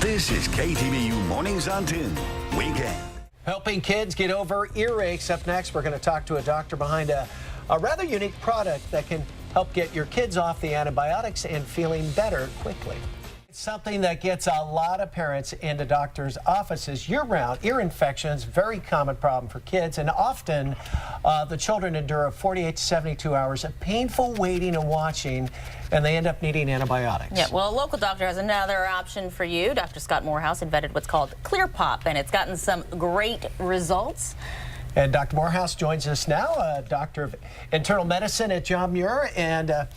This is KTVU Mornings on 10 Weekend. Helping kids get over earaches. Up next, we're going to talk to a doctor behind a rather unique product that can help get your kids off the antibiotics and feeling better quickly. It's something that gets a lot of parents into doctors' offices year-round. Ear infections, very common problem for kids, and often the children endure 48 to 72 hours of painful waiting and watching, and they end up needing antibiotics. Yeah, well, a local doctor has another option for you. Dr. Scott Morehouse invented what's called Clearpop, and it's gotten some great results. And Dr. Morehouse joins us now, a doctor of internal medicine at John Muir, and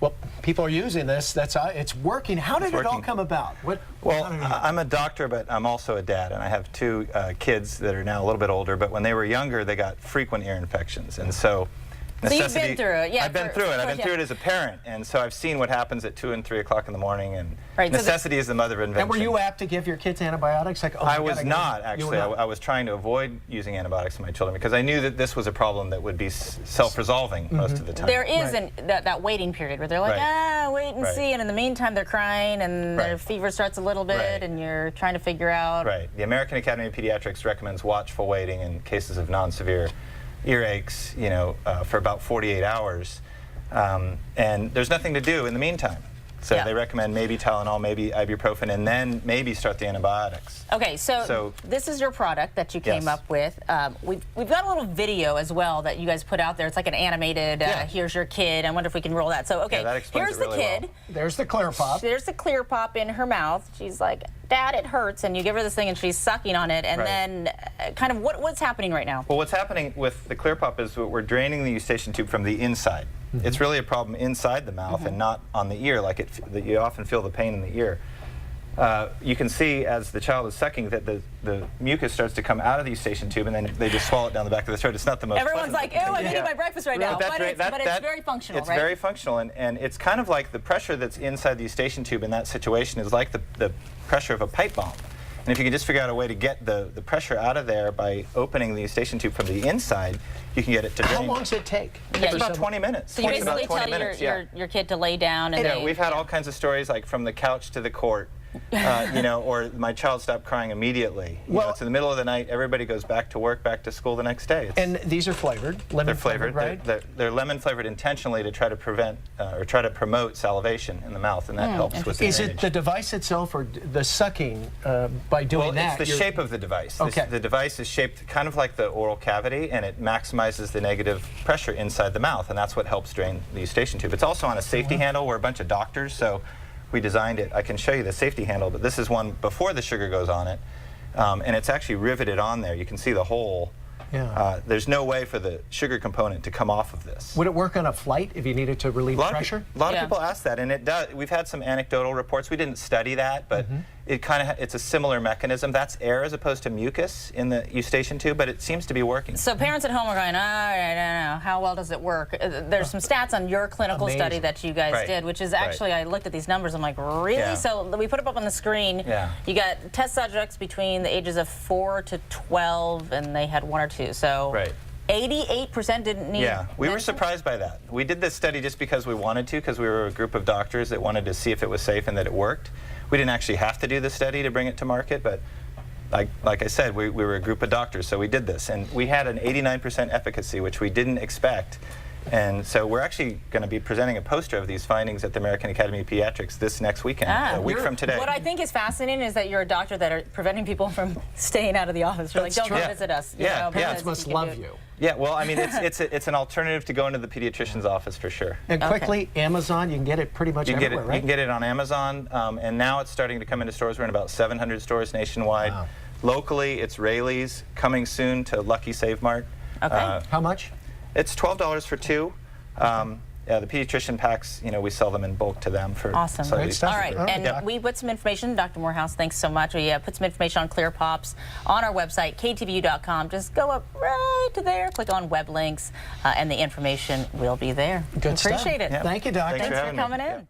well, people are using this. It's working. How did it all come about? Well, I'm a doctor, but I'm also a dad, and I have two kids that are now a little bit older. But when they were younger, they got frequent ear infections, and so. So you've been through it, yeah. I've been through it. I've been through it as a parent, and so I've seen what happens at 2 and 3 o'clock in the morning. And necessity is the mother of invention. And were you apt to give your kids antibiotics? Like, oh I was not actually. I was trying to avoid using antibiotics in my children because I knew that this was a problem that would be self-resolving most of the time. There is that waiting period where they're like, wait and see, and in the meantime they're crying and their fever starts a little bit, and you're trying to figure out. Right. The American Academy of Pediatrics recommends watchful waiting in cases of non-severe earaches, for about 48 hours, and there's nothing to do in the meantime. So they recommend maybe Tylenol, maybe ibuprofen, and then maybe start the antibiotics. Okay, so this is your product that you came up with. We've got a little video as well that you guys put out there. It's like an animated, here's your kid. I wonder if we can roll that. So, okay, here's the kid. Well. There's the Clearpop. There's the Clearpop in her mouth. She's like, Dad, it hurts, and you give her this thing and she's sucking on it, and then kind of what's happening right now? Well, what's happening with the Clearpop is we're draining the eustachian tube from the inside. It's really a problem inside the mouth and not on the ear, like that you often feel the pain in the ear. You can see as the child is sucking that the mucus starts to come out of the eustachian tube, and then they just swallow it down the back of the throat. It's not the most Everyone's like, ew, I'm eating my breakfast right now. But it's very functional, It's very functional, and it's kind of like the pressure that's inside the eustachian tube in that situation is like the pressure of a pipe bomb. And if you can just figure out a way to get the pressure out of there by opening the eustachian tube from the inside, you can get it to drain. How long does it take? It's about 20 minutes. So you basically tell your kid to lay down and we've had all kinds of stories, like from the couch to the court. Or my child stopped crying immediately. It's in the middle of the night. Everybody goes back to work, back to school the next day. And these are flavored, lemon flavored, right? They're lemon flavored intentionally to try to prevent or try to promote salivation in the mouth, and that helps with the drainage. Is it the device itself or the sucking by doing that? Well, it's the shape of the device. Okay. The device is shaped kind of like the oral cavity, and it maximizes the negative pressure inside the mouth, and that's what helps drain the eustachian tube. It's also on a safety handle. We're a bunch of doctors, so we designed it. I can show you the safety handle, but this is one before the sugar goes on it, and it's actually riveted on there. You can see the hole. There's no way for the sugar component to come off of this. Would it work on a flight if you needed to relieve pressure? A lot of people ask that, and it does. We've had some anecdotal reports. We didn't study that, but it's a similar mechanism. That's air as opposed to mucus in the eustachian tube, but it seems to be working. So parents at home are going, I don't know, how well does it work? There's some stats on your clinical study that you guys did, which is actually, I looked at these numbers, I'm like, really? So we put it up on the screen. You got test subjects between the ages of 4 to 12, and they had 1 or 2. So 88% didn't need we were surprised by that. We did this study just because we wanted to, because we were a group of doctors that wanted to see if it was safe and that it worked. We didn't actually have to do the study to bring it to market, but like I said, we were a group of doctors, so we did this. And we had an 89% efficacy, which we didn't expect. And so we're actually going to be presenting a poster of these findings at the American Academy of Pediatrics this next weekend, a week from today. What I think is fascinating is that you're a doctor that are preventing people from staying out of the office. You're like, don't come visit us. Parents must love you. Yeah, well, I mean, it's an alternative to going to the pediatrician's office for sure. And quickly, Amazon, you can get it pretty much everywhere, right? You can get it on Amazon, and now it's starting to come into stores. We're in about 700 stores nationwide. Locally, it's Rayleigh's, coming soon to Lucky Save Mart. How much? It's $12 for 2. The pediatrician packs, we sell them in bulk to them for Great stuff. All right, and we put some information, Dr. Morehouse, thanks so much. We put some information on Clearpops on our website, ktvu.com. Just go up right to there, click on web links, and the information will be there. Good stuff. Appreciate it. Thank you, Doctor. Thanks for coming in.